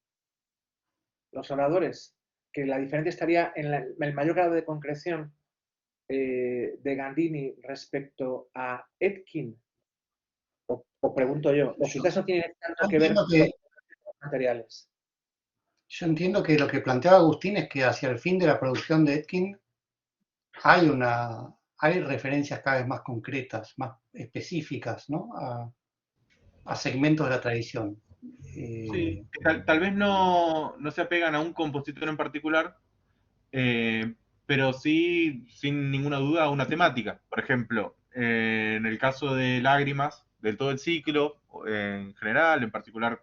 Speaker 1: los oradores? Que la diferencia estaría en el mayor grado de concreción de Gandini respecto a Etkin. O pregunto yo, o
Speaker 2: Yo,
Speaker 1: quizás no tiene tanto
Speaker 2: yo
Speaker 1: que ver
Speaker 2: entiendo
Speaker 1: con
Speaker 2: que,
Speaker 1: los materiales.
Speaker 2: yo entiendo que lo que planteaba Agustín es que hacia el fin de la producción de Etkin hay referencias cada vez más concretas, más específicas, ¿no? A segmentos de la tradición.
Speaker 4: Sí,
Speaker 2: Eh,
Speaker 4: tal vez no se apegan a un compositor en particular, eh, pero sí, sin ninguna duda, a una temática. Por ejemplo, en el caso de Lágrimas, del todo el ciclo, en general, en particular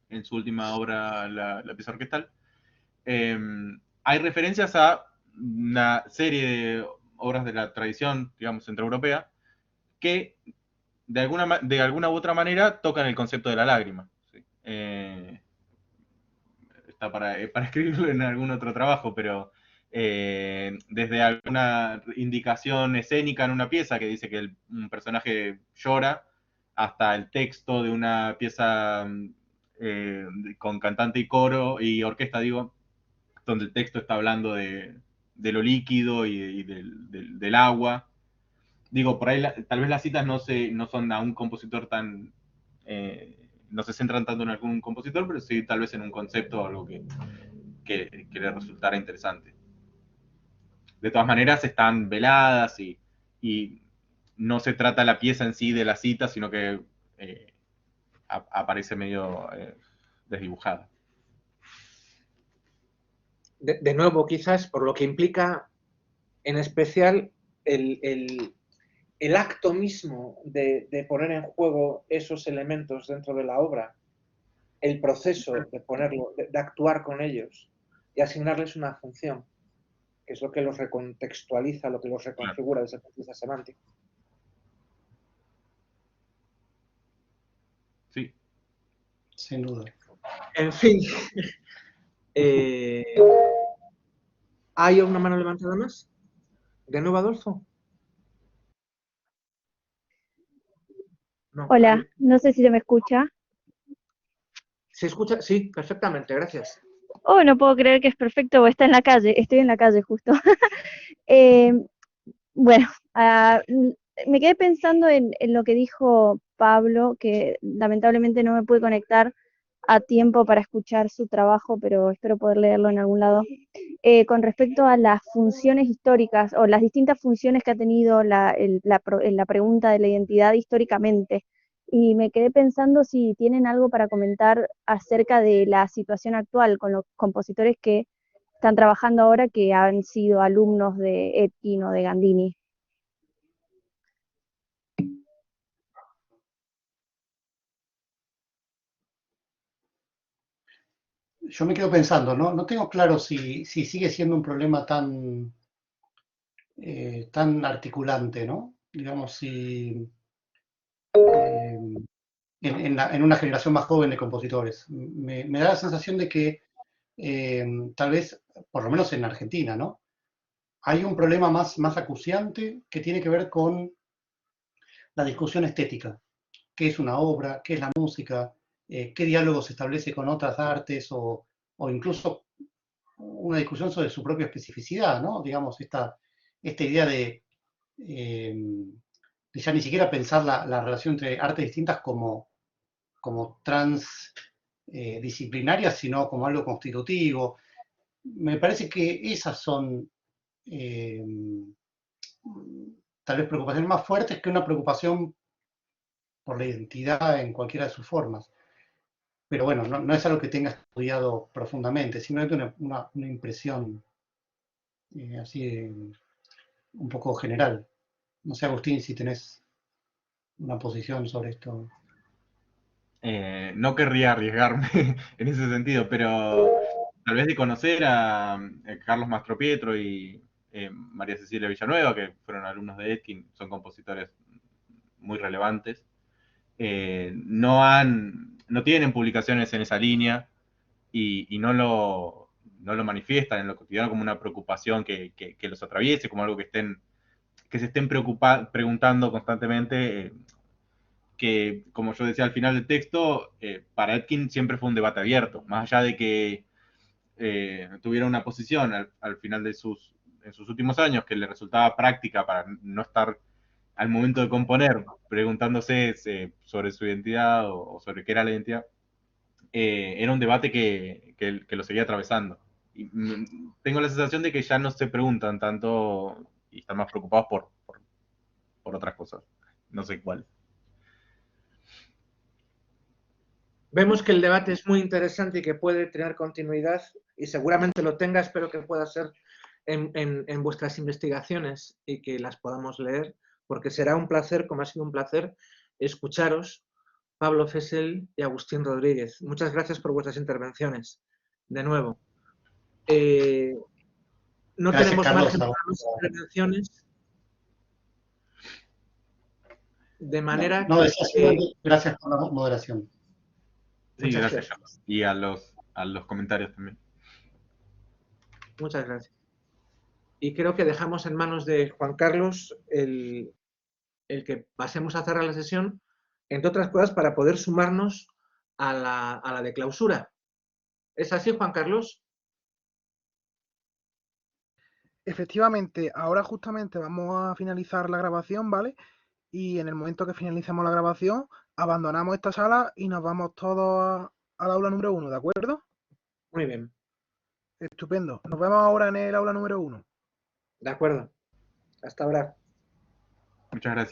Speaker 4: en su última obra, la pieza orquestal, eh, hay referencias a una serie de obras de la tradición, digamos, centroeuropea, que de alguna u otra manera tocan el concepto de la lágrima. ¿Sí? Está para escribirlo en algún otro trabajo, pero desde alguna indicación escénica en una pieza que dice que un personaje llora, hasta el texto de una pieza con cantante y coro y orquesta, digo, donde el texto está hablando de lo líquido y del agua. Digo, por ahí tal vez las citas no son a un compositor tan... no se centran tanto en algún compositor, pero sí tal vez en un concepto o algo que le resultara interesante. De todas maneras, están veladas y no se trata la pieza en sí de la cita, sino que aparece medio desdibujada.
Speaker 1: De nuevo, quizás por lo que implica en especial el acto mismo de poner en juego esos elementos dentro de la obra, el proceso de ponerlo, de actuar con ellos y asignarles una función, que es lo que los recontextualiza, lo que los
Speaker 4: Claro.
Speaker 1: reconfigura desde el punto de vista semántico.
Speaker 4: Sí.
Speaker 2: Sin duda.
Speaker 1: En fin, ¿hay una mano levantada más? ¿De nuevo, Adolfo? No,
Speaker 5: Hola,
Speaker 1: ahí.
Speaker 5: no sé si se me escucha.
Speaker 1: ¿Se escucha? Sí, perfectamente, gracias.
Speaker 5: Oh, no puedo creer que es perfecto, está en la calle, estoy en la calle justo. Eh, bueno, me quedé pensando en lo que dijo Pablo, que lamentablemente no me pude conectar a tiempo para escuchar su trabajo, pero espero poder leerlo en algún lado. Con respecto a las funciones históricas o las distintas funciones que ha tenido la pregunta de la identidad históricamente. Y me quedé pensando si tienen algo para comentar acerca de la situación actual con los compositores que están trabajando ahora que han sido alumnos de Etkin o de Gandini.
Speaker 2: Yo me quedo pensando, ¿no? No tengo claro si sigue siendo un problema tan tan articulante, ¿no? Digamos, si en una generación más joven de compositores. Me da la sensación de que tal vez, por lo menos en Argentina, ¿no? Hay un problema más acuciante que tiene que ver con la discusión estética. ¿Qué es una obra? ¿Qué es la música? ¿Qué diálogo se establece con otras artes? O incluso una discusión sobre su propia especificidad, ¿no? Digamos, esta idea de ya ni siquiera pensar la relación entre artes distintas como transdisciplinarias, sino como algo constitutivo. Me parece que esas son eh, tal vez preocupaciones más fuertes que una preocupación por la identidad en cualquiera de sus formas. Pero bueno, no es algo que tenga estudiado profundamente, simplemente una impresión así un poco general. No sé, Agustín, si tenés una posición sobre esto.
Speaker 4: No querría arriesgarme en ese sentido, pero tal vez de conocer a Carlos Mastropietro y María Cecilia Villanueva, que fueron alumnos de Etkin, son compositores muy relevantes. No tienen publicaciones en esa línea y no lo manifiestan en lo cotidiano como una preocupación que los atraviese, como algo que se estén preguntando constantemente. Que, como yo decía al final del texto, para Etkin siempre fue un debate abierto, más allá de que tuviera una posición al final en sus últimos años que le resultaba práctica para no estar al momento de componer preguntándose sobre su identidad o sobre qué era la identidad, era un debate que lo seguía atravesando. Y tengo la sensación de que ya no se preguntan tanto y están más preocupados por otras cosas. No sé cuál.
Speaker 1: Vemos que el debate es muy interesante y que puede tener continuidad y seguramente lo tenga, espero que pueda ser en vuestras investigaciones y que las podamos leer, porque será un placer, como ha sido un placer, escucharos, Pablo Fessel y Agustín Rodríguez. Muchas gracias por vuestras intervenciones. De nuevo. No
Speaker 2: Gracias,
Speaker 1: tenemos
Speaker 2: Carlos.
Speaker 1: margen para más intervenciones. De manera
Speaker 2: No, decía
Speaker 1: que...
Speaker 2: gracias por la moderación.
Speaker 4: Sí,
Speaker 1: Muchas
Speaker 4: gracias.
Speaker 1: gracias.
Speaker 4: Y a los comentarios también.
Speaker 1: Muchas gracias. Y creo que dejamos en manos de Juan Carlos el que pasemos a cerrar la sesión, entre otras cosas, para poder sumarnos a la de clausura. ¿Es así, Juan Carlos?
Speaker 3: Efectivamente, ahora justamente vamos a finalizar la grabación, ¿vale? Y en el momento que finalicemos la grabación, abandonamos esta sala y nos vamos todos al aula número 1, ¿de acuerdo?
Speaker 1: Muy bien.
Speaker 3: Estupendo. Nos vemos ahora en el aula número 1.
Speaker 1: De acuerdo. Hasta ahora.
Speaker 4: Muchas gracias.